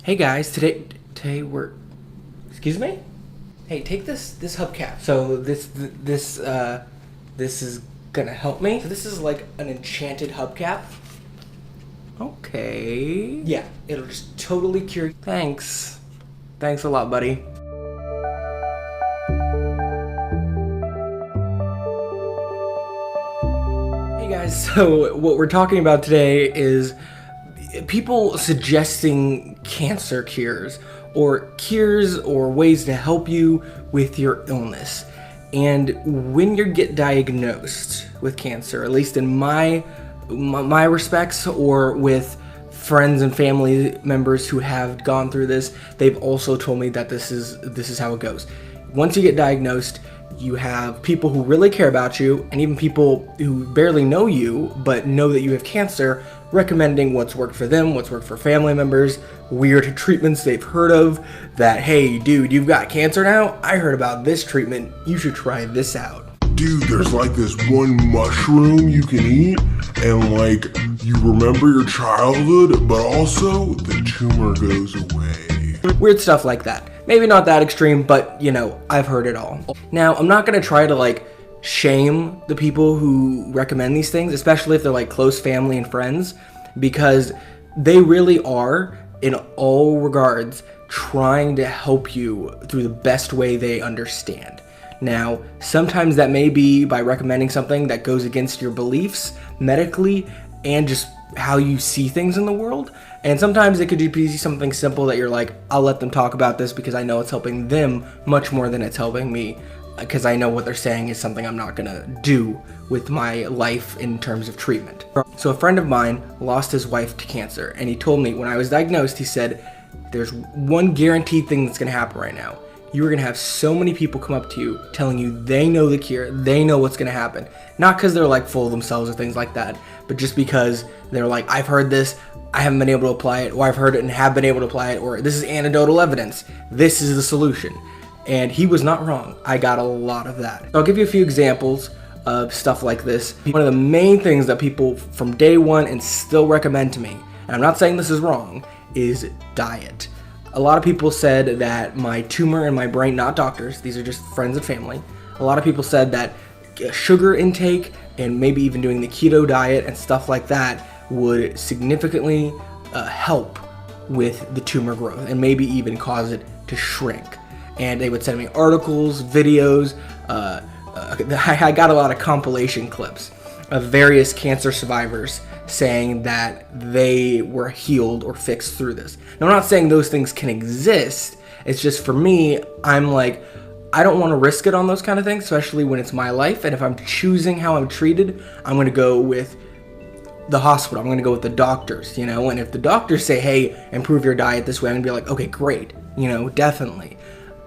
Hey guys, today we're. Excuse me. Hey, take this hubcap. So this is gonna help me. So this is like an enchanted hubcap. Okay. Yeah, it'll just totally cure. Thanks a lot, buddy. Hey guys, so what we're talking about today is people suggesting cancer cures or ways to help you with your illness. And when you get diagnosed with cancer, at least in my respects, or with friends and family members who have gone through this, they've also told me that this is how it goes. Once you get diagnosed, you have people who really care about you, and even people who barely know you but know that you have cancer, recommending what's worked for them, what's worked for family members, weird treatments they've heard of, that, hey dude, you've got cancer now? I heard about this treatment, you should try this out. Dude, there's like this one mushroom you can eat, and like, you remember your childhood, but also the tumor goes away. Weird stuff like that. Maybe not that extreme, but you know, I've heard it all. Now, I'm not gonna try to like shame the people who recommend these things, especially if they're like close family and friends, because they really are, in all regards, trying to help you through the best way they understand. Now, sometimes that may be by recommending something that goes against your beliefs medically and just how you see things in the world. And sometimes it could just be something simple that you're like, I'll let them talk about this because I know it's helping them much more than it's helping me, because I know what they're saying is something I'm not gonna do with my life in terms of treatment. So a friend of mine lost his wife to cancer, and he told me when I was diagnosed, he said, there's one guaranteed thing that's gonna happen right now. You are gonna have so many people come up to you telling you they know the cure, they know what's gonna happen. Not because they're like full of themselves or things like that, but just because they're like, I've heard this, I haven't been able to apply it, or I've heard it and have been able to apply it, or this is anecdotal evidence, this is the solution. And he was not wrong. I got a lot of that. So I'll give you a few examples of stuff like this. One of the main things that people from day one and still recommend to me, and I'm not saying this is wrong, is diet. A lot of people said that my tumor in my brain, not doctors, these are just friends and family, a lot of people said that sugar intake and maybe even doing the keto diet and stuff like that would significantly help with the tumor growth and maybe even cause it to shrink. And they would send me articles, videos. I got a lot of compilation clips of various cancer survivors saying that they were healed or fixed through this. Now, I'm not saying those things can exist. It's just, for me, I'm like, I don't want to risk it on those kind of things, especially when it's my life. And if I'm choosing how I'm treated, I'm going to go with the hospital. I'm going to go with the doctors, you know. And if the doctors say, hey, improve your diet this way, I'm going to be like, okay, great, you know, definitely.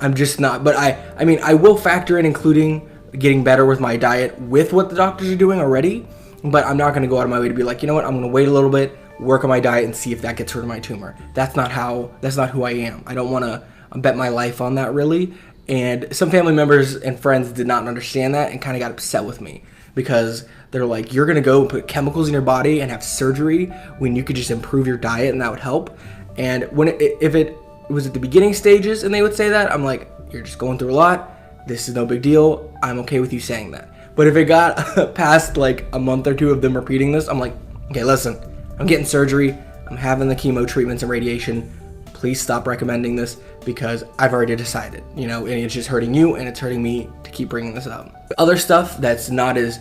I'm just not, but I mean, I will factor in including getting better with my diet with what the doctors are doing already, but I'm not going to go out of my way to be like, you know what, I'm going to wait a little bit, work on my diet and see if that gets rid of my tumor. That's not who I am. I don't want to bet my life on that, really. And some family members and friends did not understand that and kind of got upset with me, because they're like, you're going to go put chemicals in your body and have surgery when you could just improve your diet and that would help. And if it was at the beginning stages and they would say that, I'm like, you're just going through a lot, this is no big deal, I'm okay with you saying that. But if it got past like a month or two of them repeating this, I'm like, okay, listen, I'm getting surgery, I'm having the chemo treatments and radiation, please stop recommending this, because I've already decided, you know, and it's just hurting you and it's hurting me to keep bringing this up. Other stuff that's not as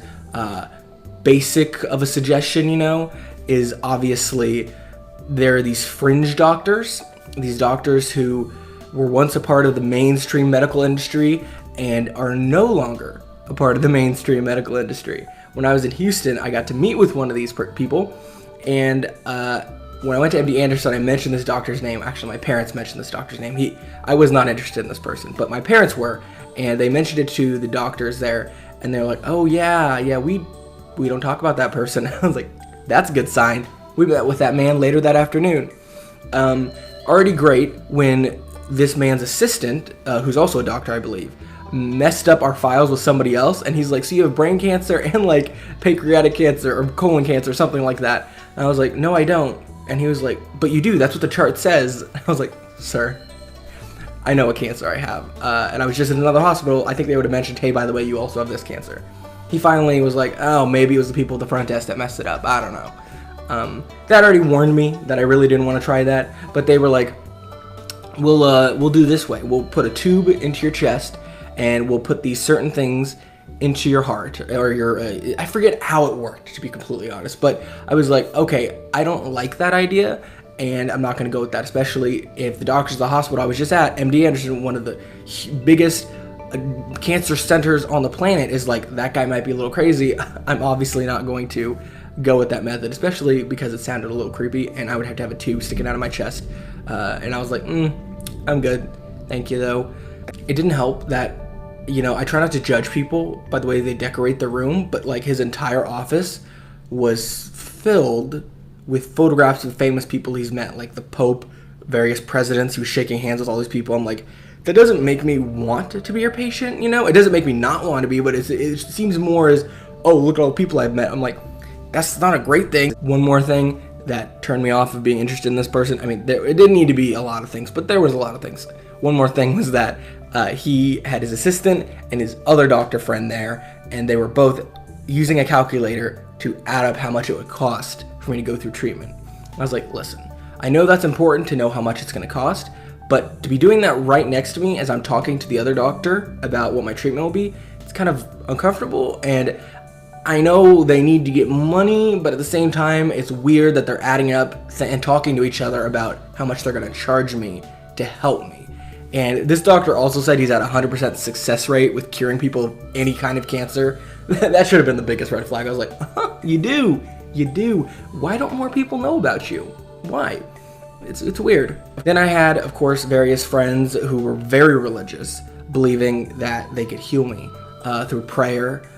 basic of a suggestion, you know, is obviously there are these fringe doctors. These doctors who were once a part of the mainstream medical industry and are no longer a part of the mainstream medical industry. When I was in Houston, I got to meet with one of these people, and when I went to MD Anderson, I mentioned this doctor's name. Actually, my parents mentioned this doctor's name. I was not interested in this person, but my parents were, and they mentioned it to the doctors there, and they're like, oh yeah, we don't talk about that person. I was like, that's a good sign. We met with that man later that afternoon. Already great when this man's assistant, who's also a doctor, I believe, messed up our files with somebody else, and he's like, so you have brain cancer and like pancreatic cancer or colon cancer or something like that. And I was like, no, I don't. And he was like, but you do, that's what the chart says. I was like, sir, I know what cancer I have. And I was just in another hospital. I think they would have mentioned, hey, by the way, you also have this cancer. He finally was like, oh, maybe it was the people at the front desk that messed it up. I don't know. That already warned me that I really didn't want to try that. But they were like, we'll do this way. We'll put a tube into your chest, and we'll put these certain things into your heart, or your, I forget how it worked, to be completely honest. But I was like, okay, I don't like that idea, and I'm not going to go with that, especially if the doctors at the hospital I was just at, MD Anderson, one of the biggest cancer centers on the planet, is like, that guy might be a little crazy. I'm obviously not going to go with that method, especially because it sounded a little creepy, and I would have to have a tube sticking out of my chest. And I was like, I'm good. Thank you, though. It didn't help that, you know, I try not to judge people by the way they decorate their room, but like his entire office was filled with photographs of famous people he's met, like the Pope, various presidents. He was shaking hands with all these people. I'm like, that doesn't make me want to be your patient, you know? It doesn't make me not want to be, but it seems more as, oh, look at all the people I've met. I'm like, that's not a great thing. One more thing that turned me off of being interested in this person. I mean, it didn't need to be a lot of things, but there was a lot of things. One more thing was that he had his assistant and his other doctor friend there, and they were both using a calculator to add up how much it would cost for me to go through treatment. I was like, listen, I know that's important to know how much it's going to cost, but to be doing that right next to me as I'm talking to the other doctor about what my treatment will be, it's kind of uncomfortable. And I know they need to get money, but at the same time, it's weird that they're adding up and talking to each other about how much they're going to charge me to help me. And this doctor also said he's at 100% success rate with curing people of any kind of cancer. That should have been the biggest red flag. I was like, you do. Why don't more people know about you? Why? It's weird. Then I had, of course, various friends who were very religious, believing that they could heal me through prayer.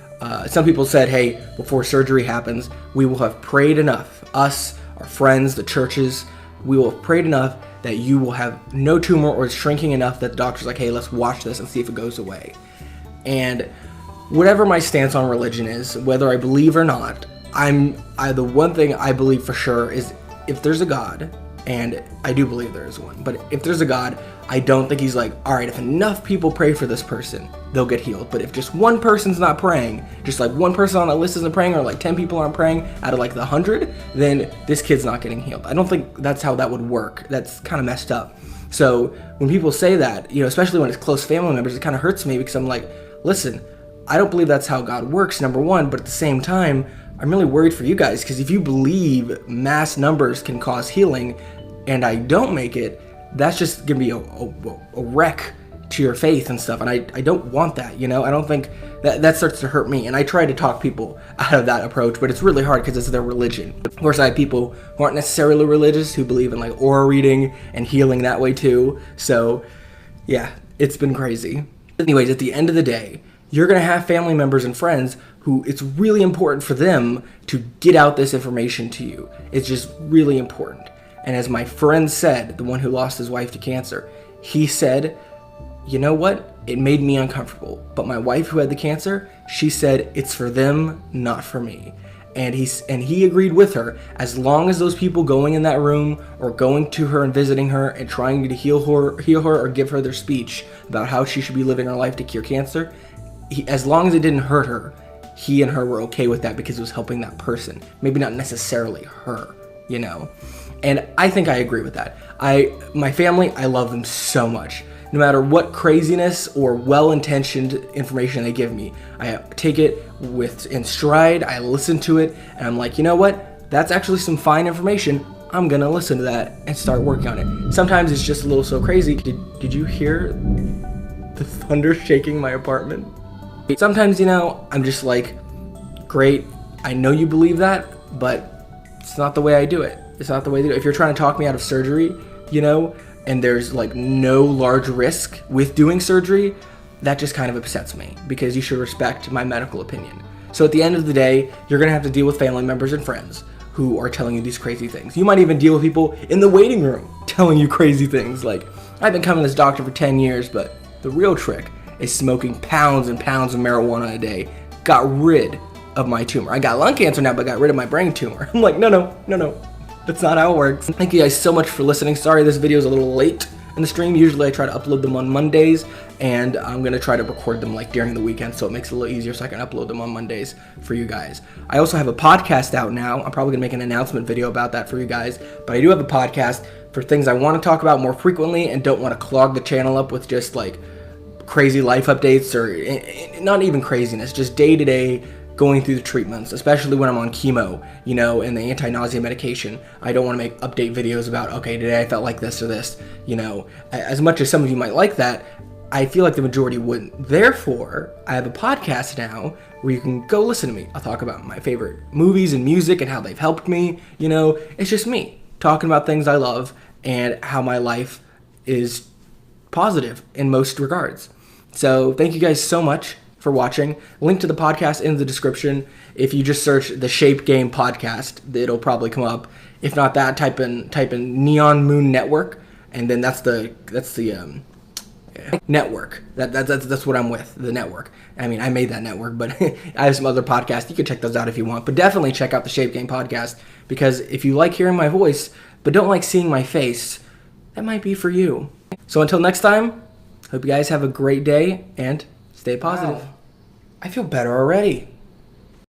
Some people said, hey, before surgery happens, we will have prayed enough. Us, our friends, the churches, we will have prayed enough that you will have no tumor, or it's shrinking enough that the doctor's like, hey, let's watch this and see if it goes away. And whatever my stance on religion is, whether I believe or not, the one thing I believe for sure is if there's a God, and I do believe there is one, but if there's a God, I don't think he's like, all right, if enough people pray for this person, they'll get healed. But if just one person's not praying, just like one person on a list isn't praying, or like 10 people aren't praying out of like the 100, then this kid's not getting healed. I don't think that's how that would work. That's kind of messed up. So when people say that, you know, especially when it's close family members, it kind of hurts me, because I'm like, listen, I don't believe that's how God works, number one, but at the same time, I'm really worried for you guys, because if you believe mass numbers can cause healing and I don't make it, that's just gonna be a wreck to your faith and stuff, and I don't want that, you know? I don't think that starts to hurt me, and I try to talk people out of that approach, but it's really hard because it's their religion. Of course, I have people who aren't necessarily religious who believe in like aura reading and healing that way too, so yeah, it's been crazy. Anyways, at the end of the day, you're gonna have family members and friends who it's really important for them to get out this information to you. It's just really important. And as my friend said, the one who lost his wife to cancer, he said, you know what? It made me uncomfortable. But my wife who had the cancer, she said, it's for them, not for me. And he agreed with her. As long as those people going in that room or going to her and visiting her and trying to heal her or give her their speech about how she should be living her life to cure cancer, as long as it didn't hurt her, he and her were okay with that because it was helping that person. Maybe not necessarily her, you know? And I think I agree with that. My family, I love them so much. No matter what craziness or well-intentioned information they give me, I take it in stride, I listen to it, and I'm like, you know what? That's actually some fine information. I'm gonna listen to that and start working on it. Sometimes it's just a little so crazy. Did you hear the thunder shaking my apartment? Sometimes, you know, I'm just like, great, I know you believe that, but it's not the way I do it. It's not the way to do it. If you're trying to talk me out of surgery, you know, and there's like no large risk with doing surgery, that just kind of upsets me, because you should respect my medical opinion. So at the end of the day, you're gonna have to deal with family members and friends who are telling you these crazy things. You might even deal with people in the waiting room telling you crazy things. Like, I've been coming to this doctor for 10 years, but the real trick is smoking pounds and pounds of marijuana a day. Got rid of my tumor. I got lung cancer now, but got rid of my brain tumor. I'm like, no. That's not how it works. Thank you guys so much for listening. Sorry this video is a little late in the stream. Usually I try to upload them on Mondays, and I'm gonna try to record them like during the weekend, so it makes it a little easier so I can upload them on Mondays for you guys. I also have a podcast out now. I'm probably gonna make an announcement video about that for you guys, but I do have a podcast for things I want to talk about more frequently and don't want to clog the channel up with just like crazy life updates, or not even craziness, just day-to-day going through the treatments, especially when I'm on chemo, you know, and the anti-nausea medication. I don't want to make update videos about, okay, today I felt like this or this, you know. As much as some of you might like that, I feel like the majority wouldn't. Therefore, I have a podcast now where you can go listen to me. I'll talk about my favorite movies and music and how they've helped me, you know. It's just me talking about things I love and how my life is positive in most regards. So thank you guys so much for watching. Link to the podcast in the description. If you just search the Shape Game podcast, it'll probably come up. If not that, type in Neon Moon Network, and then that's the network. That's what I'm with, the network. I mean, I made that network, but I have some other podcasts. You can check those out if you want. But definitely check out the Shape Game podcast, because if you like hearing my voice but don't like seeing my face, that might be for you. So until next time, hope you guys have a great day and stay positive. Wow. I feel better already.